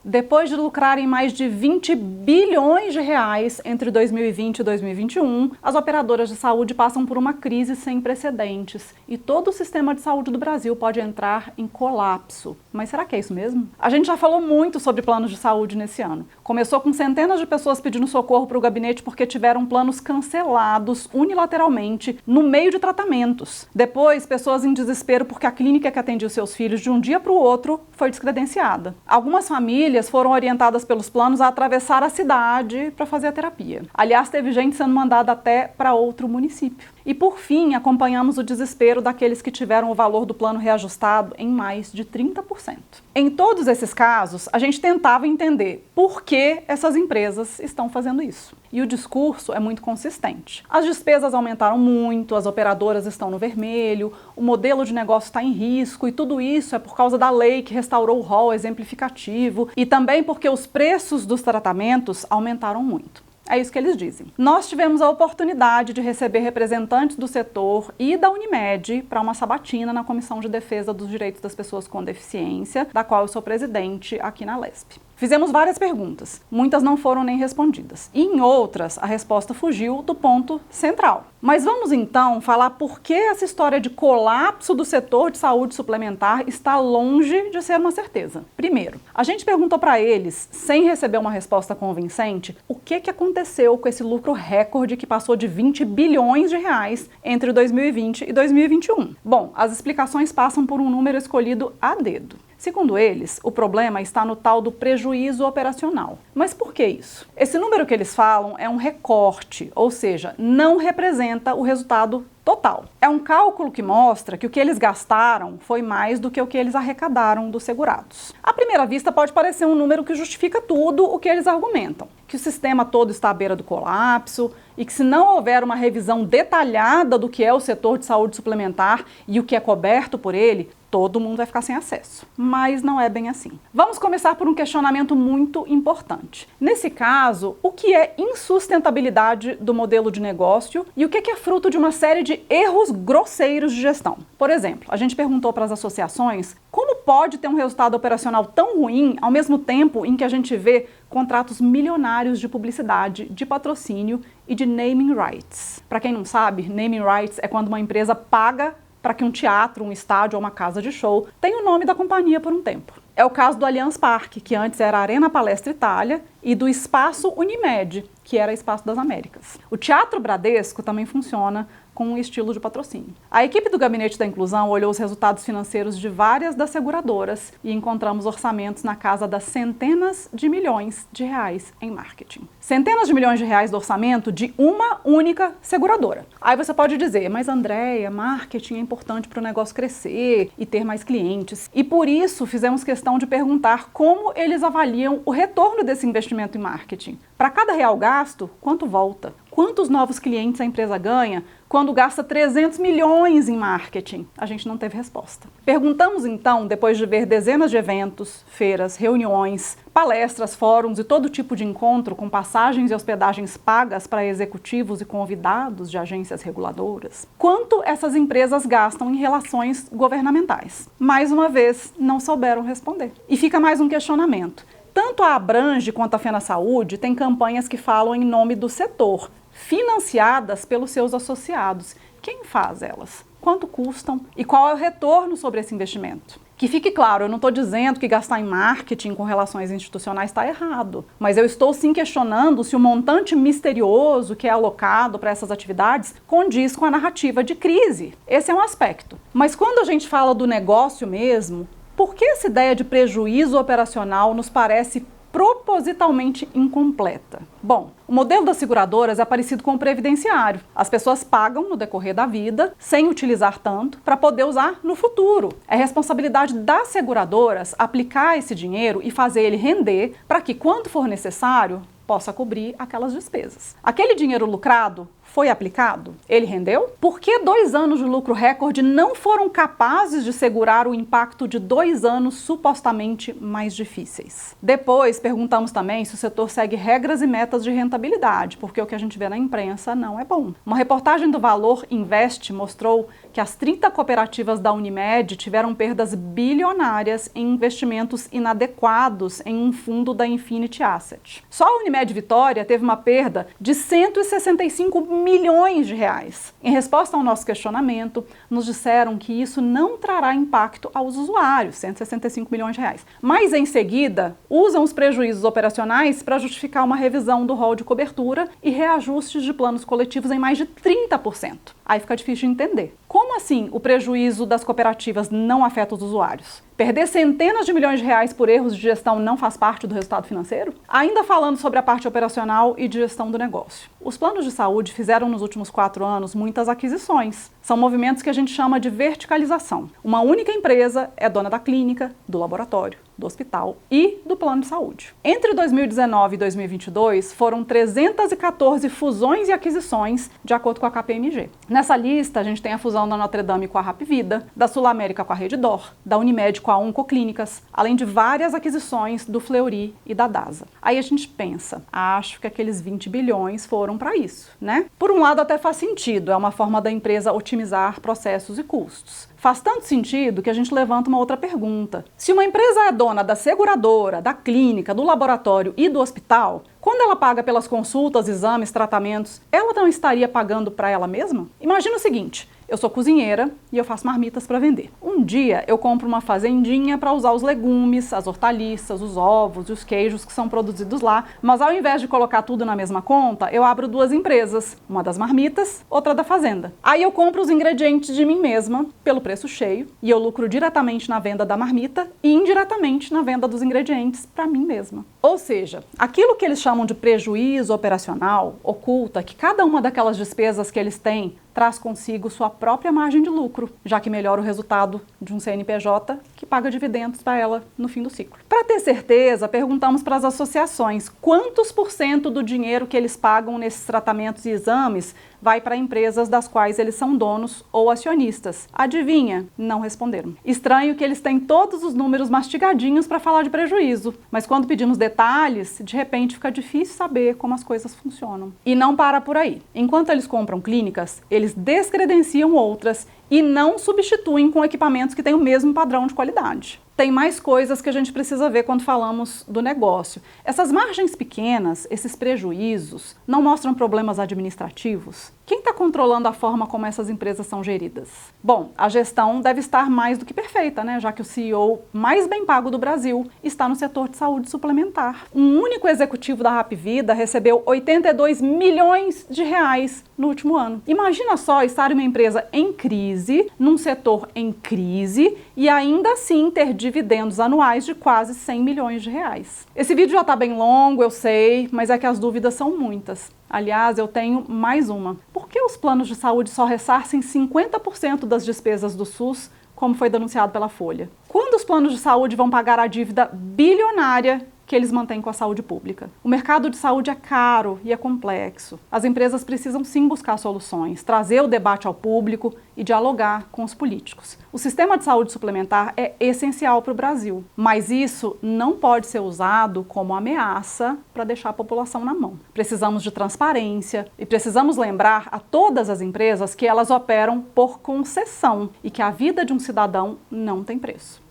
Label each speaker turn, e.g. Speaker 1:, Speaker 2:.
Speaker 1: Depois de lucrarem mais de 20 bilhões de reais entre 2020 e 2021, as operadoras de saúde passam por uma crise sem precedentes e todo o sistema de saúde do Brasil pode entrar em colapso. Mas será que é isso mesmo? A gente já falou muito sobre planos de saúde nesse ano. Começou com centenas de pessoas pedindo socorro para o gabinete porque tiveram planos cancelados unilateralmente no meio de tratamentos. Depois, pessoas em desespero porque a clínica que atendia os seus filhos de um dia para o outro foi descredenciada. Algumas famílias foram orientadas pelos planos a atravessar a cidade para fazer a terapia. Aliás, teve gente sendo mandada até para outro município. E por fim, acompanhamos o desespero daqueles que tiveram o valor do plano reajustado em mais de 30%. Em todos esses casos, a gente tentava entender por que essas empresas estão fazendo isso. E o discurso é muito consistente. As despesas aumentaram muito, as operadoras estão no vermelho, o modelo de negócio está em risco e tudo isso é por causa da lei que restaurou o rol exemplificativo e também porque os preços dos tratamentos aumentaram muito. É isso que eles dizem. Nós tivemos a oportunidade de receber representantes do setor e da Unimed para uma sabatina na Comissão de Defesa dos Direitos das Pessoas com Deficiência, da qual eu sou presidente aqui na LESP. Fizemos várias perguntas, muitas não foram nem respondidas. E em outras, a resposta fugiu do ponto central. Mas vamos então falar por que essa história de colapso do setor de saúde suplementar está longe de ser uma certeza. Primeiro, a gente perguntou para eles, sem receber uma resposta convincente, o que aconteceu com esse lucro recorde que passou de 20 bilhões de reais entre 2020 e 2021. Bom, as explicações passam por um número escolhido a dedo. Segundo eles, o problema está no tal do prejuízo operacional. Mas por que isso? Esse número que eles falam é um recorte, ou seja, não representa o resultado total. É um cálculo que mostra que o que eles gastaram foi mais do que o que eles arrecadaram dos segurados. À primeira vista pode parecer um número que justifica tudo o que eles argumentam, que o sistema todo está à beira do colapso e que se não houver uma revisão detalhada do que é o setor de saúde suplementar e o que é coberto por ele, todo mundo vai ficar sem acesso. Mas não é bem assim. Vamos começar por um questionamento muito importante. Nesse caso, o que é insustentabilidade do modelo de negócio e o que é fruto de uma série de erros grosseiros de gestão? Por exemplo, a gente perguntou para as associações como pode ter um resultado operacional tão ruim ao mesmo tempo em que a gente vê contratos milionários de publicidade, de patrocínio e de naming rights. Para quem não sabe, naming rights é quando uma empresa paga para que um teatro, um estádio ou uma casa de show tenha o nome da companhia por um tempo. É o caso do Allianz Parque, que antes era Arena Palestra Itália, e do Espaço Unimed, que era Espaço das Américas. O Teatro Bradesco também funciona com um estilo de patrocínio. A equipe do Gabinete da Inclusão olhou os resultados financeiros de várias das seguradoras e encontramos orçamentos na casa das centenas de milhões de reais em marketing. Centenas de milhões de reais do orçamento de uma única seguradora. Aí você pode dizer, mas Andréia, marketing é importante para o negócio crescer e ter mais clientes. E por isso fizemos questão de perguntar como eles avaliam o retorno desse investimento em marketing. Para cada real gasto, quanto volta? Quantos novos clientes a empresa ganha quando gasta 300 milhões em marketing? A gente não teve resposta. Perguntamos então, depois de ver dezenas de eventos, feiras, reuniões, palestras, fóruns e todo tipo de encontro com passagens e hospedagens pagas para executivos e convidados de agências reguladoras, quanto essas empresas gastam em relações governamentais. Mais uma vez, não souberam responder. E fica mais um questionamento. Tanto a Abrange quanto a FenaSaúde têm campanhas que falam em nome do setor, financiadas pelos seus associados. Quem faz elas? Quanto custam? E qual é o retorno sobre esse investimento? Que fique claro, eu não estou dizendo que gastar em marketing com relações institucionais está errado, mas eu estou sim questionando se o montante misterioso que é alocado para essas atividades condiz com a narrativa de crise. Esse é um aspecto. Mas quando a gente fala do negócio mesmo, por que essa ideia de prejuízo operacional nos parece propositalmente incompleta? Bom, o modelo das seguradoras é parecido com o previdenciário. As pessoas pagam no decorrer da vida, sem utilizar tanto, para poder usar no futuro. É responsabilidade das seguradoras aplicar esse dinheiro e fazer ele render para que, quando for necessário, possa cobrir aquelas despesas. Aquele dinheiro lucrado foi aplicado? Ele rendeu? Por que 2 anos de lucro recorde não foram capazes de segurar o impacto de 2 anos supostamente mais difíceis? Depois, perguntamos também se o setor segue regras e metas de rentabilidade, porque o que a gente vê na imprensa não é bom. Uma reportagem do Valor Invest mostrou que as 30 cooperativas da Unimed tiveram perdas bilionárias em investimentos inadequados em um fundo da Infinity Asset. Só a Unimed Vitória teve uma perda de 165 milhões de reais. Em resposta ao nosso questionamento, nos disseram que isso não trará impacto aos usuários, 165 milhões de reais. Mas, em seguida, usam os prejuízos operacionais para justificar uma revisão do rol de cobertura e reajustes de planos coletivos em mais de 30%. Aí fica difícil de entender. Como assim o prejuízo das cooperativas não afeta os usuários? Perder centenas de milhões de reais por erros de gestão não faz parte do resultado financeiro? Ainda falando sobre a parte operacional e de gestão do negócio. Os planos de saúde fizeram nos últimos 4 anos muitas aquisições. São movimentos que a gente chama de verticalização. Uma única empresa é dona da clínica, do laboratório, do hospital e do plano de saúde. Entre 2019 e 2022, foram 314 fusões e aquisições, de acordo com a KPMG. Nessa lista, a gente tem a fusão da Notre Dame com a Hapvida, da Sul América com a Rede D'Or, da Unimed com a Oncoclínicas, além de várias aquisições do Fleury e da DASA. Aí a gente pensa, acho que aqueles 20 bilhões foram para isso, né? Por um lado até faz sentido, é uma forma da empresa otimizar processos e custos. Faz tanto sentido que a gente levanta uma outra pergunta. Se uma empresa é dona da seguradora, da clínica, do laboratório e do hospital, quando ela paga pelas consultas, exames, tratamentos, ela não estaria pagando para ela mesma? Imagina o seguinte, eu sou cozinheira e eu faço marmitas para vender. Um dia eu compro uma fazendinha para usar os legumes, as hortaliças, os ovos e os queijos que são produzidos lá, mas ao invés de colocar tudo na mesma conta, eu abro 2 empresas, uma das marmitas, outra da fazenda. Aí eu compro os ingredientes de mim mesma pelo preço cheio e eu lucro diretamente na venda da marmita e indiretamente na venda dos ingredientes para mim mesma. Ou seja, aquilo que eles chamam de prejuízo operacional oculta que cada uma daquelas despesas que eles têm traz consigo sua própria margem de lucro, já que melhora o resultado de um CNPJ que paga dividendos para ela no fim do ciclo. Para ter certeza, perguntamos para as associações quantos % do dinheiro que eles pagam nesses tratamentos e exames vai para empresas das quais eles são donos ou acionistas. Adivinha? Não responderam. Estranho que eles têm todos os números mastigadinhos para falar de prejuízo, mas quando pedimos detalhes, de repente fica difícil saber como as coisas funcionam. E não para por aí. Enquanto eles compram clínicas, eles descredenciam outras e não substituem com equipamentos que têm o mesmo padrão de qualidade. Tem mais coisas que a gente precisa ver quando falamos do negócio. Essas margens pequenas, esses prejuízos, não mostram problemas administrativos? Quem está controlando a forma como essas empresas são geridas? Bom, a gestão deve estar mais do que perfeita, né? Já que o CEO mais bem pago do Brasil está no setor de saúde suplementar. Um único executivo da Hapvida recebeu 82 milhões de reais no último ano. Imagina só estar uma empresa em crise, num setor em crise e ainda assim ter dividendos anuais de quase 100 milhões de reais. Esse vídeo já está bem longo, eu sei, mas é que as dúvidas são muitas. Aliás, eu tenho mais uma. Por que os planos de saúde só ressarcem 50% das despesas do SUS, como foi denunciado pela Folha? Quando os planos de saúde vão pagar a dívida bilionária que eles mantêm com a saúde pública? O mercado de saúde é caro e é complexo. As empresas precisam sim buscar soluções, trazer o debate ao público e dialogar com os políticos. O sistema de saúde suplementar é essencial para o Brasil, mas isso não pode ser usado como ameaça para deixar a população na mão. Precisamos de transparência e precisamos lembrar a todas as empresas que elas operam por concessão e que a vida de um cidadão não tem preço.